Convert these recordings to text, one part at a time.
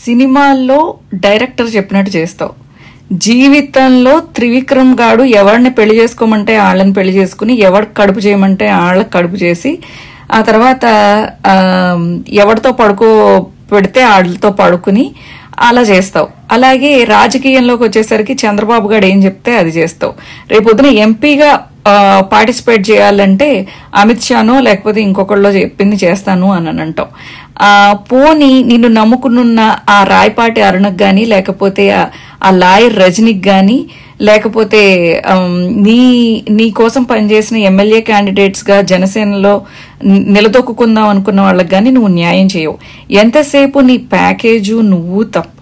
సినిమాల్లో డైరెక్టర్ చెప్పినట్టు చేస్తావు. జీవితంలో త్రివిక్రమ్ గాడు ఎవరిని పెళ్లి చేసుకోమంటే వాళ్ళని పెళ్లి చేసుకుని, ఎవరికి కడుపు చేయమంటే వాళ్ళకి కడుపు చేసి, ఆ తర్వాత ఎవరితో పడుకో పెడితే వాళ్ళతో పడుకుని అలా చేస్తావు. అలాగే రాజకీయంలోకి వచ్చేసరికి చంద్రబాబు గారు ఏం చెప్తే అది చేస్తావు. రేపొద్దున ఎంపీగా పార్టిసిపేట్ చేయాలంటే అమిత్ షానో లేకపోతే ఇంకొకళ్ళో చెప్పింది చేస్తాను అని అంటావు. పోని నిన్ను నమ్ముకున్న ఆ రాయపాటి అరుణకు గాని, లేకపోతే ఆ లాయర్ రజనీకి గాని, లేకపోతే నీ కోసం పనిచేసిన ఎమ్మెల్యే క్యాండిడేట్స్ గా జనసేనలో నిలదొక్కుందాం అనుకున్న వాళ్ళకి గాని నువ్వు న్యాయం చేయవు. ఎంతసేపు నీ ప్యాకేజు నువ్వు తప్ప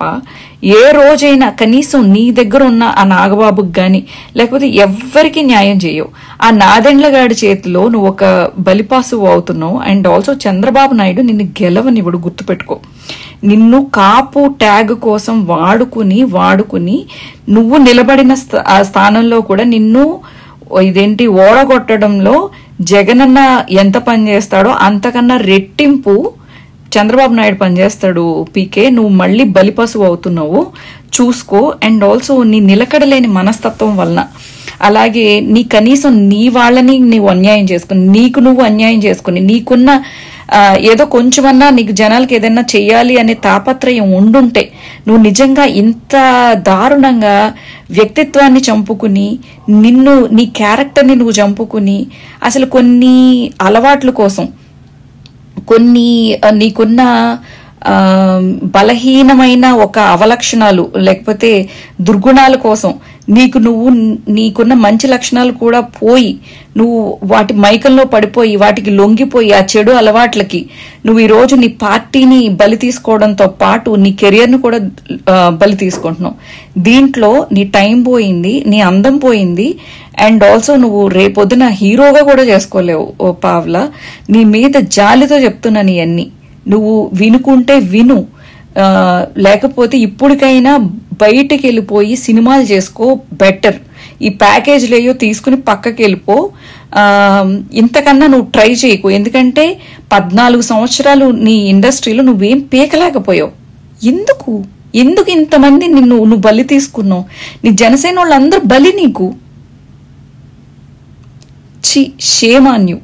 ఏ రోజైనా కనీసం నీ దగ్గర ఉన్న ఆ నాగబాబుకి గాని లేకపోతే ఎవ్వరికి న్యాయం చేయవు. ఆ నాదెండ్లగాడి చేతిలో నువ్వు ఒక బలిపాసువు అవుతున్నావు. అండ్ ఆల్సో చంద్రబాబు నాయుడు నిన్ను గెలవనివ్వడు, గుర్తుపెట్టుకో. నిన్ను కాపు ట్యాగ్ కోసం వాడుకుని నువ్వు నిలబడిన స్థానంలో కూడా నిన్ను ఓడగొట్టడంలో జగనన్న ఎంత పనిచేస్తాడో అంతకన్నా రెట్టింపు చంద్రబాబు నాయుడు పనిచేస్తాడు. పీకే, నువ్వు మళ్ళీ బలిపశువు అవుతున్నావు, చూసుకో. అండ్ ఆల్సో నీ నిలకడలేని మనస్తత్వం వలన, అలాగే నీ కనీసం నీ వాళ్ళని నువ్వు అన్యాయం చేసుకుని, నీకు నువ్వు అన్యాయం చేసుకుని, నీకున్న ఏదో కొంచెమన్నా నీకు జనాలకి ఏదైనా చెయ్యాలి అనే తాపత్రయం ఉండుంటే నువ్వు నిజంగా ఇంత దారుణంగా వ్యక్తిత్వాన్ని చంపుకుని, నీ క్యారెక్టర్ని నువ్వు చంపుకుని, అసలు కొన్ని అలవాట్ల కోసం, కొన్ని నీకున్న బలహీనమైన ఒక అవలక్షణాలు లేకపోతే దుర్గుణాల కోసం నీకున్న మంచి లక్షణాలు కూడా పోయి నువ్వు వాటి మైకంలో పడిపోయి వాటికి లొంగిపోయి ఆ చెడు అలవాట్లకి నువ్వు ఈ రోజు నీ పార్టీని బలి తీసుకోవడంతో పాటు నీ కెరియర్ను కూడా బలి తీసుకుంటున్నావు. దీంట్లో నీ టైం పోయింది, నీ అందం పోయింది. అండ్ ఆల్సో నువ్వు రేపొద్దున హీరోగా కూడా చేసుకోలేవు. ఓ పావ్లా, నీ మీద జాలితో చెప్తున్నా. నీ అన్ని నువ్వు వినుకుంటే విను, లేకపోతే ఇప్పటికైనా బయటికి వెళ్ళిపోయి సినిమాలు చేసుకో, బెటర్. ఈ ప్యాకేజ్లేయో తీసుకుని పక్కకి వెళ్ళిపో. ఇంతకన్నా నువ్వు ట్రై చేయకు. ఎందుకంటే 14 సంవత్సరాలు నీ ఇండస్ట్రీలో నువ్వేం పీకలేకపోయావు. ఎందుకు ఇంతమంది నువ్వు బలి తీసుకున్నావు? నీ జనసేన వాళ్ళందరూ బలి నీకు. Shame on you.